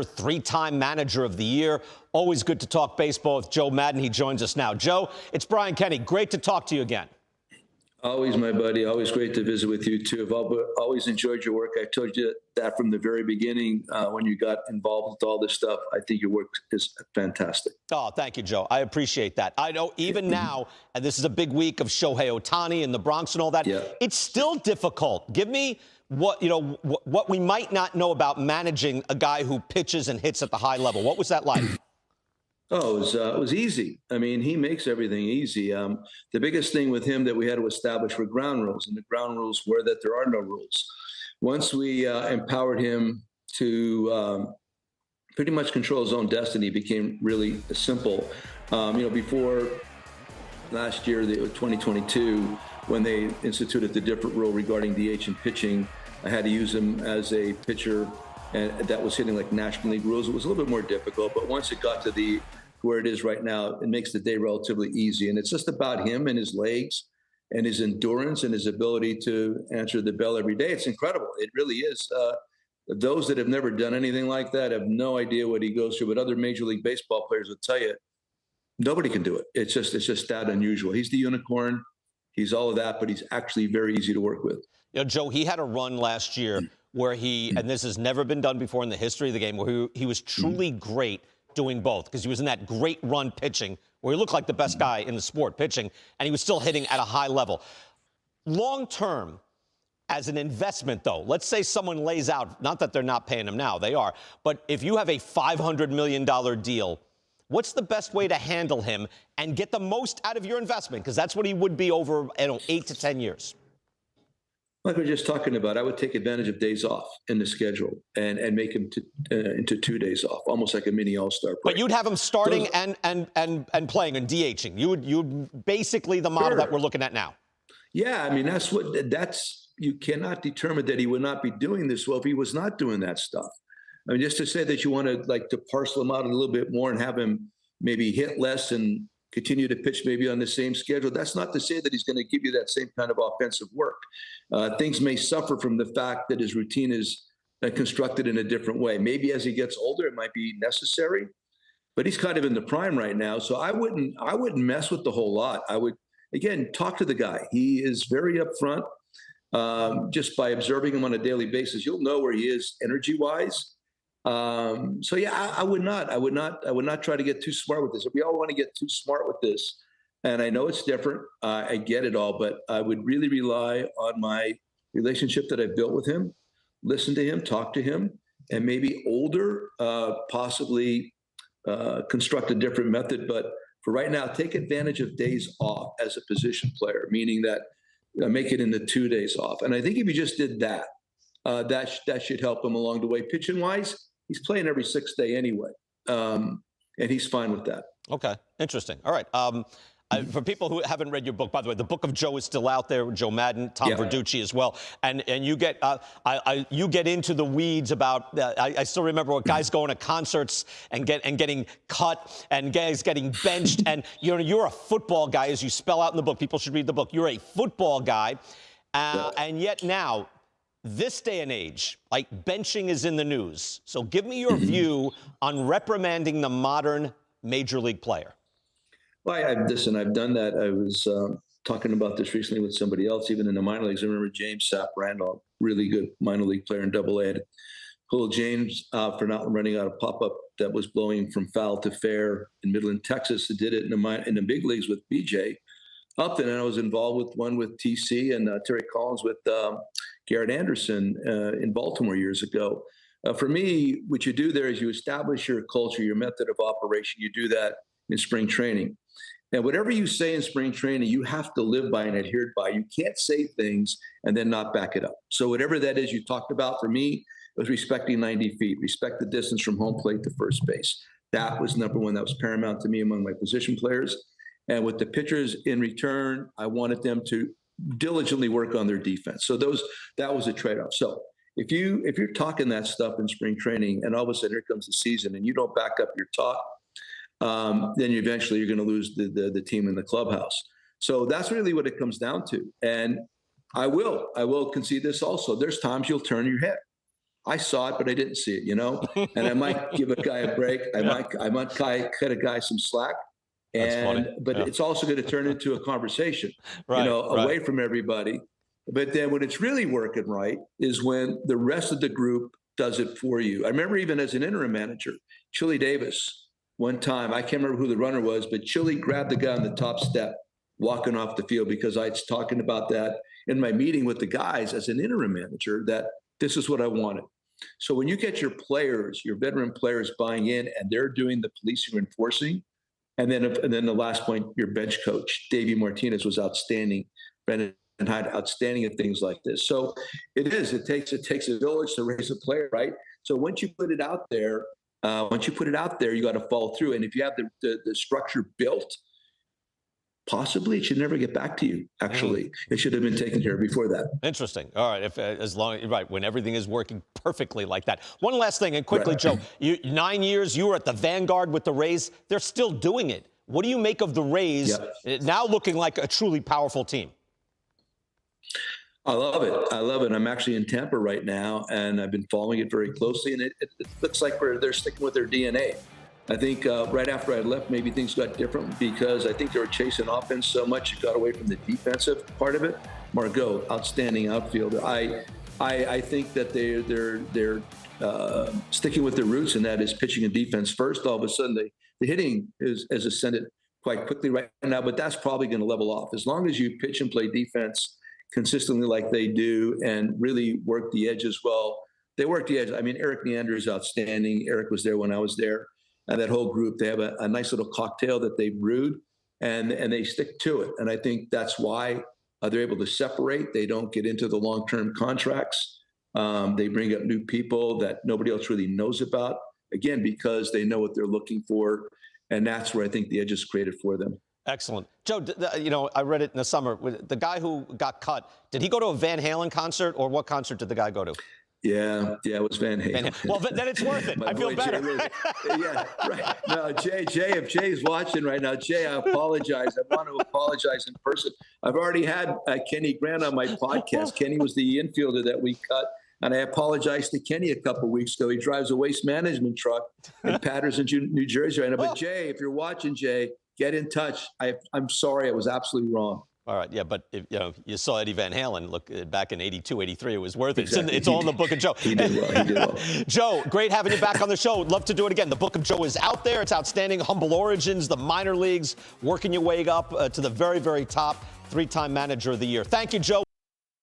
Three-time manager of the year. Always good to talk baseball with Joe Madon. He joins us now. Joe, it's Brian Kenny. Great to talk to you again. Always, my buddy. Always great to visit with you, too. I've always enjoyed your work. I told you that from the very beginning when you got involved with all this stuff. I think your work is fantastic. Oh, thank you, Joe. I appreciate that. I know even now, and this is a big week of Shohei Ohtani in the Bronx and all that, it's still difficult. Give me what we might not know about managing a guy who pitches and hits at the high level. What was that like? Oh, it was easy. I mean, he makes everything easy. The biggest thing with him that we had to establish were ground rules, and the ground rules were that there are no rules. Once we empowered him to pretty much control his own destiny, it became really simple. Before last year, the 2022, when they instituted the different rule regarding DH and pitching, I had to use him as a pitcher, and that was hitting like National League rules. It was a little bit more difficult, but once it got to where it is right now, it makes the day relatively easy. And it's just about him and his legs and his endurance and his ability to answer the bell every day. It's incredible. It really is. Those that have never done anything like that have no idea what he goes through. But other Major League Baseball players will tell you, nobody can do it. It's just that unusual. He's the unicorn. He's all of that, but he's actually very easy to work with. Joe, he had a run last year where and this has never been done before in the history of the game, where he was truly great doing both, because he was in that great run pitching where he looked like the best guy in the sport pitching, and he was still hitting at a high level. Long term, as an investment, though, let's say someone lays out, not that they're not paying him now, they are, but if you have a $500 million deal, what's the best way to handle him and get the most out of your investment? Because that's what he would be over 8 to 10 years. Like we we're just talking about, I would take advantage of days off in the schedule and make him into 2 days off, almost like a mini all-star break. But you'd have him starting and playing and DHing. You'd basically the model that we're looking at now. Yeah, I mean, you cannot determine that he would not be doing this well if he was not doing that stuff. I mean, just to say that you want to parcel him out a little bit more and have him maybe hit less and continue to pitch maybe on the same schedule, that's not to say that he's going to give you that same kind of offensive work. Things may suffer from the fact that his routine is constructed in a different way. Maybe as he gets older, it might be necessary, but he's kind of in the prime right now. So I wouldn't mess with the whole lot. I would, again, talk to the guy. He is very upfront. Just by observing him on a daily basis, you'll know where he is energy-wise. So yeah, I would not try to get too smart with this. If we all want to get too smart with this, and I know it's different, I get it all, but I would really rely on my relationship that I've built with him, listen to him, talk to him, and maybe older, possibly construct a different method. But for right now, take advantage of days off as a position player, meaning that make it into 2 days off. And I think if you just did that, that should help him along the way. Pitching wise, he's playing every 6th day anyway, and he's fine with that. Okay, interesting. All right. For people who haven't read your book, by the way, the book of Joe is still out there. Joe Madon, Tom Verducci as well, and you get you get into the weeds about. I still remember what guys going to concerts and getting cut, and guys getting benched, and you're a football guy, as you spell out in the book. People should read the book. You're a football guy, and yet now, this day and age, like benching is in the news. So give me your view on reprimanding the modern major league player. Well, I've done that. I was talking about this recently with somebody else, even in the minor leagues. I remember James Sapp Randolph, really good minor league player in Double-A. Pulled James out for not running out a pop-up that was blowing from foul to fair in Midland, Texas. I did it in the big leagues with BJ Upton, and I was involved with one with TC and Terry Collins with Garrett Anderson in Baltimore years ago. For me, what you do there is you establish your culture, your method of operation. You do that in spring training. And whatever you say in spring training, you have to live by and adhere by. You can't say things and then not back it up. So whatever that is you talked about, for me, it was respecting 90 feet, respect the distance from home plate to first base. That was number one. That was paramount to me among my position players. And with the pitchers in return, I wanted them to diligently work on their defense. So that was a trade-off. So if you're talking that stuff in spring training and all of a sudden here comes the season and you don't back up your talk, then eventually you're going to lose the team in the clubhouse. So that's really what it comes down to. And I will concede this also. There's times you'll turn your head. I saw it, but I didn't see it, and I might give a guy a break. I might cut a guy some slack. That's funny. But Yeah. it's also going to turn into a conversation, Right, away from everybody. But then when it's really working right is when the rest of the group does it for you. I remember even as an interim manager, Chili Davis, one time, I can't remember who the runner was, but Chili grabbed the guy on the top step walking off the field because I was talking about that in my meeting with the guys as an interim manager, that this is what I wanted. So when you get your players, your veteran players buying in and they're doing the policing and enforcing, and then the last point, your bench coach, Davey Martinez, was outstanding. Brendan Hyde, outstanding at things like this. So it takes a village to raise a player, right? So once you put it out there, you got to follow through. And if you have the structure built, possibly it should never get back to you. Actually, it should have been taken care of before that. Interesting. All right. When everything is working perfectly like that. One last thing, and quickly, right. Joe, 9 years, you were at the vanguard with the Rays. They're still doing it. What do you make of the Rays now looking like a truly powerful team? I love it. I'm actually in Tampa right now, and I've been following it very closely, and it looks like they're sticking with their DNA. I think right after I left, maybe things got different because I think they were chasing offense so much it got away from the defensive part of it. Margot, outstanding outfielder. I think that they're sticking with their roots, and that is pitching and defense first. All of a sudden, the hitting has ascended quite quickly right now, but that's probably going to level off as long as you pitch and play defense consistently like they do and really work the edges well. They work the edge. I mean, Eric Neander is outstanding. Eric was there when I was there. And that whole group, they have a nice little cocktail that they brewed, and they stick to it. And I think that's why they're able to separate. They don't get into the long-term contracts. They bring up new people that nobody else really knows about, again, because they know what they're looking for. And that's where I think the edge is created for them. Excellent. Joe, I read it in the summer. The guy who got cut, did he go to a Van Halen concert, or what concert did the guy go to? Yeah, it was Van Halen. Well, then it's worth it. I feel better. Yeah, right. No, Jay, if Jay's watching right now, Jay, I apologize. I want to apologize in person. I've already had Kenny Grant on my podcast. Kenny was the infielder that we cut, and I apologized to Kenny a couple of weeks ago. He drives a waste management truck in Patterson, New Jersey right now. But Jay, if you're watching, Jay, get in touch. I'm sorry. I was absolutely wrong. All right, yeah, but if, you saw Eddie Van Halen look back in '82, '83. It was worth it. Exactly. It's all in the Book of Joe. He did well. Joe, great having you back on the show. Love to do it again. The Book of Joe is out there. It's outstanding. Humble origins, the minor leagues, working your way up to the very, very top. 3-time Manager of the Year. Thank you, Joe.